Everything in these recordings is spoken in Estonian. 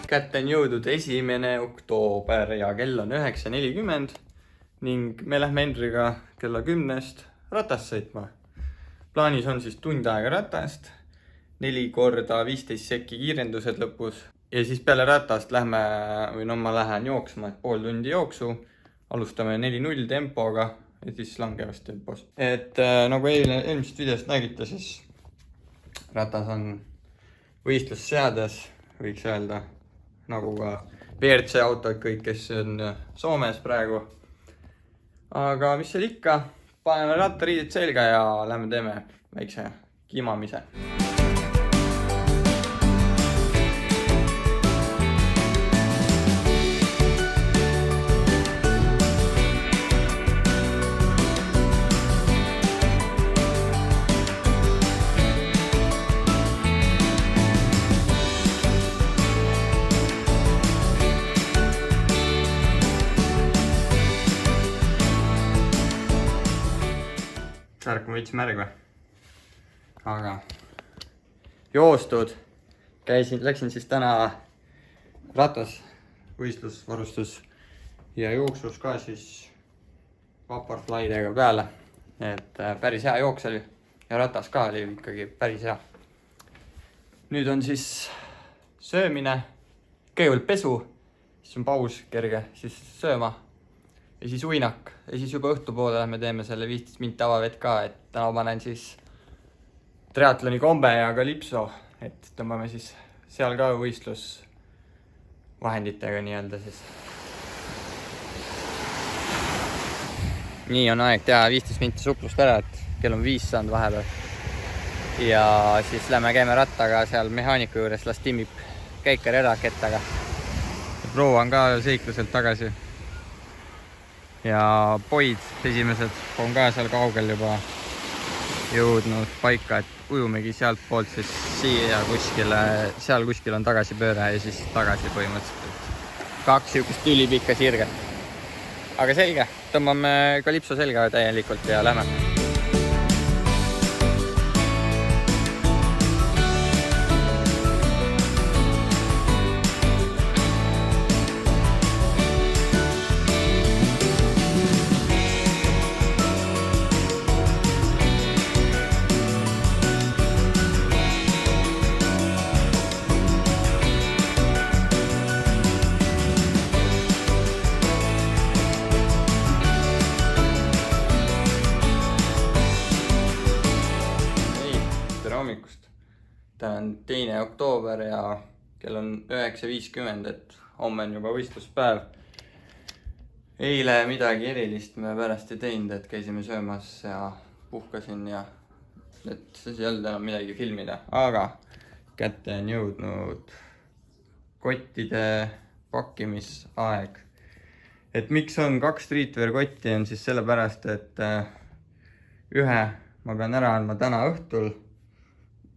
Kätte on jõudnud 1. oktoober ja kell on 9:40 ning me lähme Hendriga kella 10 ratast sõitma. Plaanis on siis tund aega ratast, 4 korda 15 sekki kiirendused lõpus ja siis peale ratast lähme, ma lähen jooksma, et pool tundi jooksu. Alustame 4:0 tempoga ja siis langevas tempos. Et nagu eelmisest videost nägite, siis ratas on võistlusseades, võiks öelda, nagu ka WRC autod kõik, kes on Soomes praegu. Aga mis seal ikka, paneme rattariided selga ja lähme teeme väikse kimamise. Särk on veits märg või? Aga joostud. Läksin siis täna ratas võistlusvarustus ja jooksus ka siis Vaporflydega peale. Et päris hea jooks oli ja ratas ka oli ikkagi päris hea. Nüüd on siis söömine, kõigepealt pesu, siis on paus kerge, siis sööma. Ja siis uinak ja siis juba õhtupoole me teeme selle 15 minti avavett ka, et täna panen siis triatloni kombe ja kalipso, et tõmbame siis seal ka võistlusvahenditega nii-öelda siis. Nii on aeg teha 15 minti suplust ära, et kell on 5 saanud vahepeal. Ja siis lähme käime rattaga seal mehaaniku juures, las timmib käikar ära kettaga. Proua on ka seikluselt tagasi. Ja poid esimesed on ka seal kaugel juba jõudnud paika, et ujumegi sealt poolt siis siia kuskile, seal kuskil on tagasipööre ja siis tagasi põhimõtteliselt. 2 sihukest ülipikka sirget. Aga selge, tõmbame kalipso selga täielikult ja lähme. Täna on 2. oktoober ja kell on 9:50, et homme on juba võistluspäev. Eile midagi erilist me pärast ei teinud, et käisime söömas ja puhkasin ja et siis ei olnud enam midagi filmida. Aga kätte on jõudnud kottide pakkimisaeg. Et miks on 2 streetwear kotti on siis sellepärast, et ühe ma pean ära andma täna õhtul,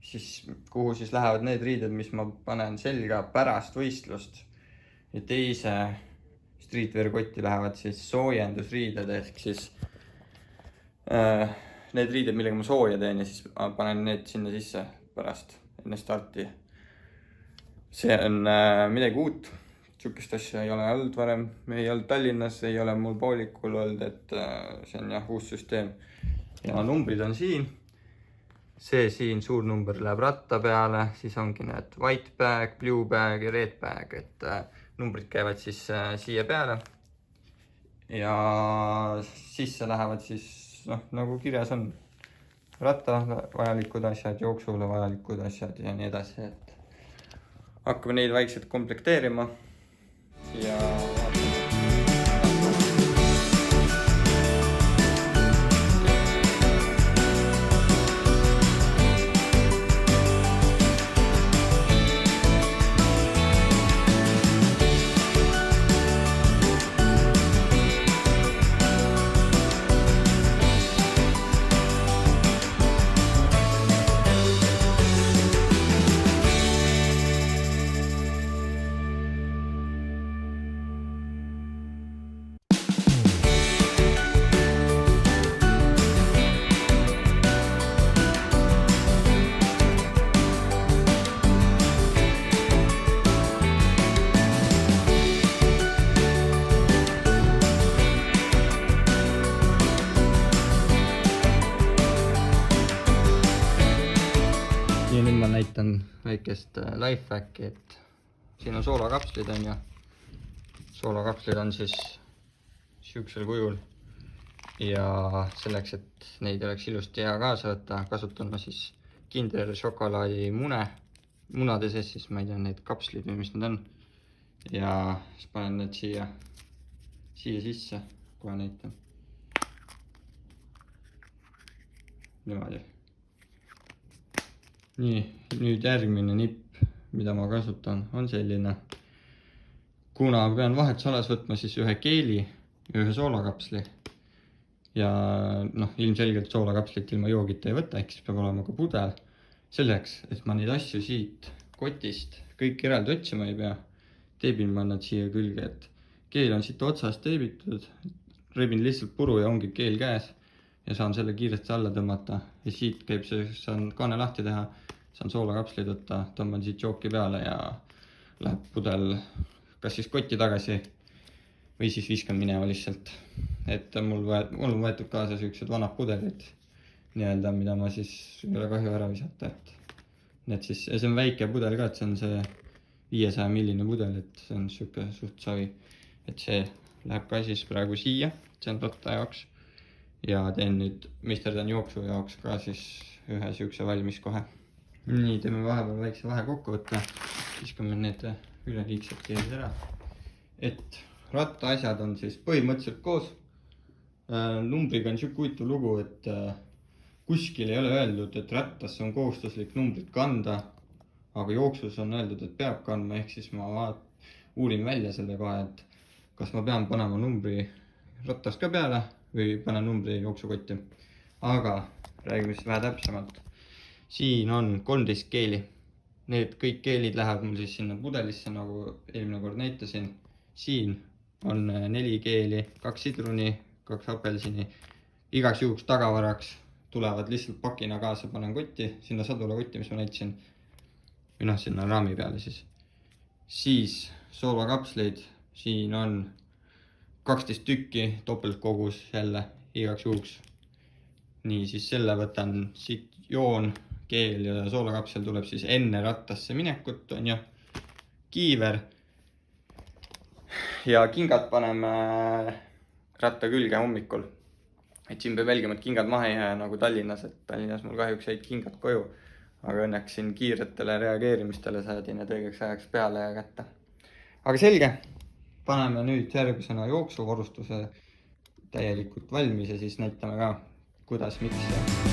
siis kuhu siis lähevad need riided, mis ma panen selga pärast võistlust. Ja teise streetwear kotti lähevad siis soojendusriided, ehk siis need riided, millega ma sooja teen ja siis panen need sinna sisse pärast enne starti. See on midagi uut, sihukest asja ei ole olnud varem, ei olnud Tallinnas, ei ole mul poolikul olnud, et see on jah uus süsteem. Ja numbrid on siin. See siin suur number läheb ratta peale, siis ongi need white bag, blue bag ja red bag, et numbrid käivad siis siia peale. Ja sisse lähevad siis, nagu kirjas on, ratta vajalikud asjad, jooksule vajalikud asjad ja nii edasi, et hakkame neid vaikselt komplekteerima ja näitan väikest lifehacki, et siin on soolakapslid on ju. Soolakapslid on siis siuksel kujul ja selleks, et neid oleks ilusti hea kaasa võtta, kasutan ma siis Kinder šokolaadi munade sees, siis ma ei tea, need kapslid või mis need on. Ja siis panen need siia sisse, kohe näitan. Niimoodi. Nii, nüüd järgmine nipp, mida ma kasutan, on selline. Kuna pean vahetusalas võtma siis ühe keeli ja ühe soolakapsli. Ja ilmselgelt soolakapslit ilma joogita ei võta, ehk siis peab olema ka pudel. Selleks, et ma neid asju siit kotist kõik eraldi otsima ei pea, teebin ma nad siia külge, et keel on siit otsast teebitud, rebin lihtsalt puru ja ongi keel käes ja saan selle kiiresti alla tõmmata. Ja siit käib see, saan kaane lahti teha, saan soolakapsli võtta, tõmban siit jooki peale ja läheb pudel kas siis kotti tagasi või siis viskan minema lihtsalt. Et mul on võetud kaasa sellised vanad pudelid, nii-öelda, mida ma siis ei ole kahju ära visata. Et siis, ja see on väike pudel ka, et see on see 500 milline pudel, et see on siuke suht savi. Et see läheb ka siis praegu siia, see on totta jaoks. Ja teen nüüd, misterdan jooksu jaoks ka siis ühe siukse valmis kohe. Nii, teeme vahepeal väikse vahe kokkuvõtte. Viskame need üleliigsed keelid ära. Et rattaasjad on siis põhimõtteliselt koos. Numbriga on siuke huvitav lugu, et kuskil ei ole öeldud, et rattasse on kohustuslik numbrit kanda, aga jooksus on öeldud, et peab kandma, ehk siis ma uurin välja selle kohe, et kas ma pean panema numbri rattast ka peale või panen numbri jooksukotti. Aga räägime siis vähe täpsemalt. Siin on 13 keeli. Need kõik keelid lähevad mul siis sinna pudelisse, nagu eelmine kord näitasin. Siin on 4 keeli, 2 sidruni, 2 apelsini. Igaks juhuks tagavaraks tulevad lihtsalt pakina kaasa, panen kotti, sinna sadula kotti, mis ma näitasin. Või sinna raami peale siis. Siis soolakapsleid, siin on 12 tükki, topeltkogus jälle, igaks juhuks. Nii, siis selle võtan siit joon, keel ja soolakapsel tuleb siis enne rattasse minekut, on ju. Kiiver. Ja kingad paneme ratta külge hommikul. Et siin peab jälgima, et kingad maha ei jää nagu Tallinnas, et Tallinnas mul kahjuks jäid kingad koju. Aga õnneks siin kiiretele reageerimistele saadin need õigeks ajaks peale ja kätte. Aga selge, paneme nüüd järgmisena jooksuvarustuse täielikult valmis ja siis näitame ka, kuidas, miks ja...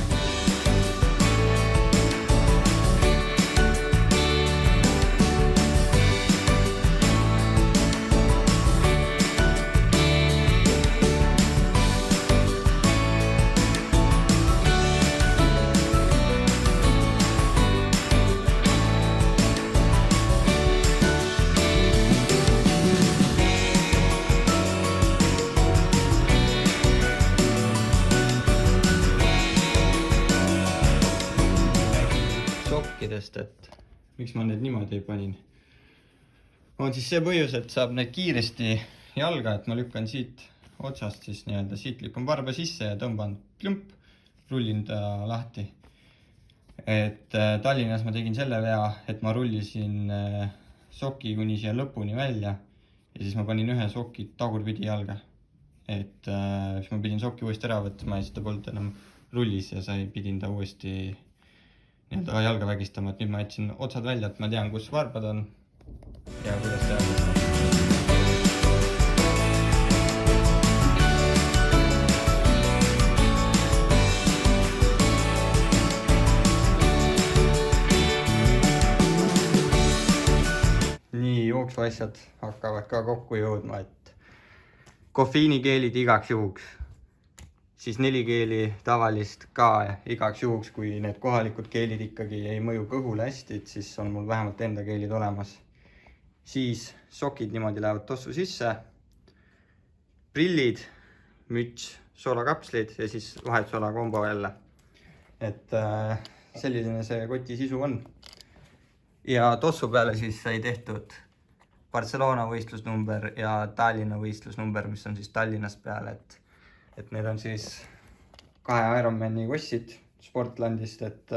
et miks ma need niimoodi panin. On siis see põhjus, et saab need kiiresti jalga, et ma lükkan siit otsast siis nii-öelda, siit lükkan varba sisse ja tõmban plümp, rullin ta lahti. Et Tallinnas ma tegin selle vea, et ma rullisin soki kuni siia lõpuni välja ja siis ma panin ühe soki tagurpidi jalga. Et siis ma pidin soki uuesti ära võtma ja siis ta polnud enam rullis ja pidin ta uuesti nii-öelda jalga vägistama, et nüüd ma jätsin otsad välja, et ma tean, kus varbad on ja kuidas teha. Nii, jooksuasjad hakkavad ka kokku jõudma, et kofeiinikeelid igaks juhuks. Siis 4 keeli tavalist ka igaks juhuks, kui need kohalikud keelid ikkagi ei mõju kõhule hästi, siis on mul vähemalt enda keelid olemas. Siis sokid niimoodi lähevad tossu sisse, prillid, müts, soolakapslid ja siis vahetusola kombo jälle. Et selline see koti sisu on. Ja tossu peale siis sai tehtud Barcelona võistlusnumber ja Tallinna võistlusnumber, mis on siis Tallinnast peale, et need on siis 2 Ironmani kossid Sportlandist, et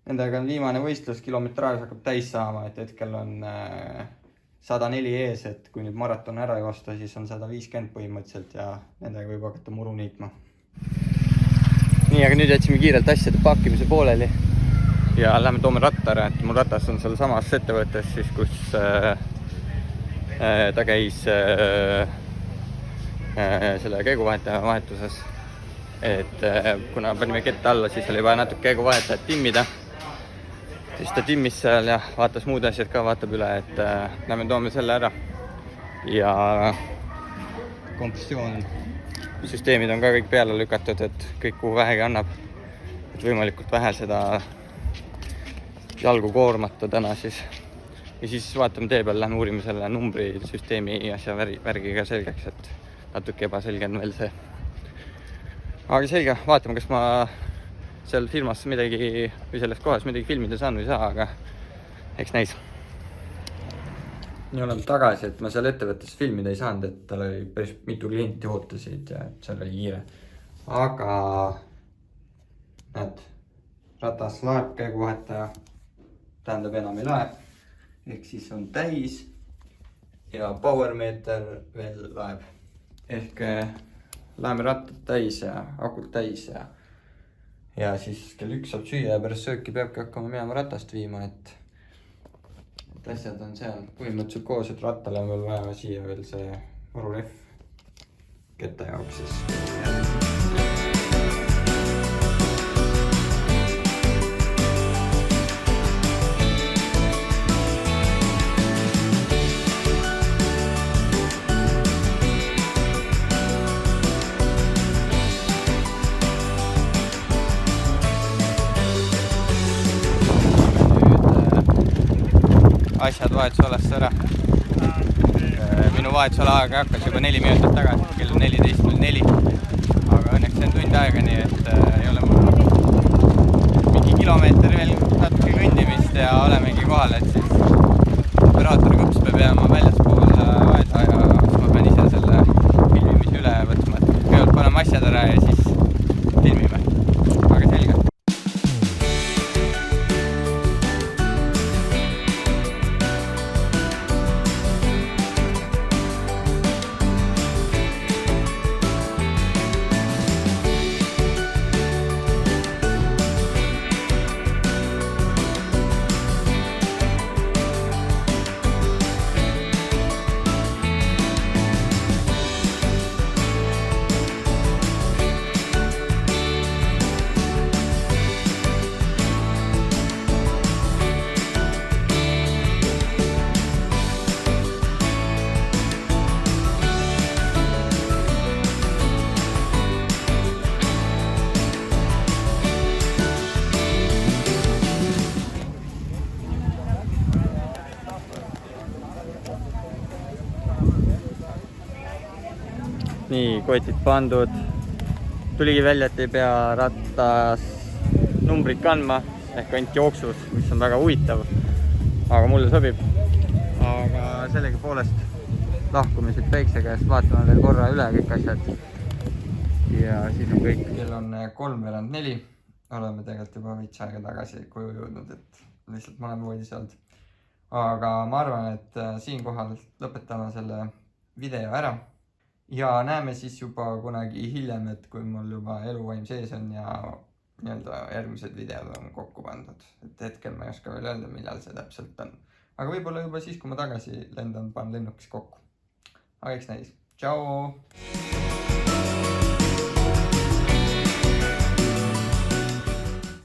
nendega on viimane võistlus, kilometraaž hakkab täis saama, et hetkel on 104 ees, et kui nüüd maraton ära joosta, siis on 150 põhimõtteliselt ja nendega võib hakata muru niitma. Nii, aga nüüd jätsime kiirelt asjade pakkimise pooleli ja lähme toome rattare, et mul ratas on seal samas ettevõttes siis, kus ta käis selle käiguvahetaja vahetuses. Et kuna panime kette alla, siis oli vaja natuke käiguvahetajat timmida. Siis ta timmis seal ja vaatas muud asjad ka, vaatab üle, et lähme toome selle ära. Ja kompressioon, süsteemid on ka kõik peale lükatud, et kõik kuhu vähegi annab. Et võimalikult vähe seda jalgu koormata täna siis. Ja siis vaatame tee peal, lähme uurime selle numbri süsteemi asja värgiga selgeks, et natuke ebaselge on veel see. Aga selge, vaatame, kas ma seal firmas midagi või selles kohas midagi filmida saan või saa, aga eks näis. Nii oleme tagasi, et ma seal ettevõttes filmida ei saanud, et tal oli päris mitu klienti ootasid ja seal oli kiire. Aga näed, ratas laeb, käiguvahetaja tähendab enam ei laeb. Ehk siis on täis ja power meter veel laeb. Ehk läheme rattad täis ja akud täis ja siis kell 1 saab süüa ja pärast sööki peabki hakkama minema ratast viima, et asjad on seal põhimõtteliselt koos, et rattale on veel vaja siia veel see varurehv ketta jaoks siis. Asjad vahetusalast ära. Minu vahetusala aega hakkas juba 4 minutit tagasi, kell 14.04. Aga õnneks see on tund aega, nii et ei ole mul mingi kilomeeter veel natuke kõndimist ja olemegi kohal, et siis operaatori kõps peab jääma väljaspool vahetusaja ja siis ma pean ise selle filmimise üle võtma, et kõigepealt paneme asjad ära ja siis filmime. Aga selge. Nii, kotid pandud. Tuligi välja, et ei pea rattas numbrit kandma ehk ainult jooksus, mis on väga huvitav. Aga mulle sobib. Aga sellegi poolest lahkume siit päikse käest, vaatame veel korra üle kõik asjad. Ja siis on kõik. Kell on 3:04. Oleme tegelikult juba veits aega tagasi koju jõudnud, et lihtsalt ma olen voodis olnud. Aga ma arvan, et siinkohal lõpetame selle video ära. Ja näeme siis juba kunagi hiljem, et kui mul juba eluvaim sees on ja järgmised videod on kokku pandud. Et hetkel ma ei oska veel öelda, millal see täpselt on. Aga võib-olla juba siis, kui ma tagasi lendan, panen lennukis kokku. Aga eks näis. Tšau!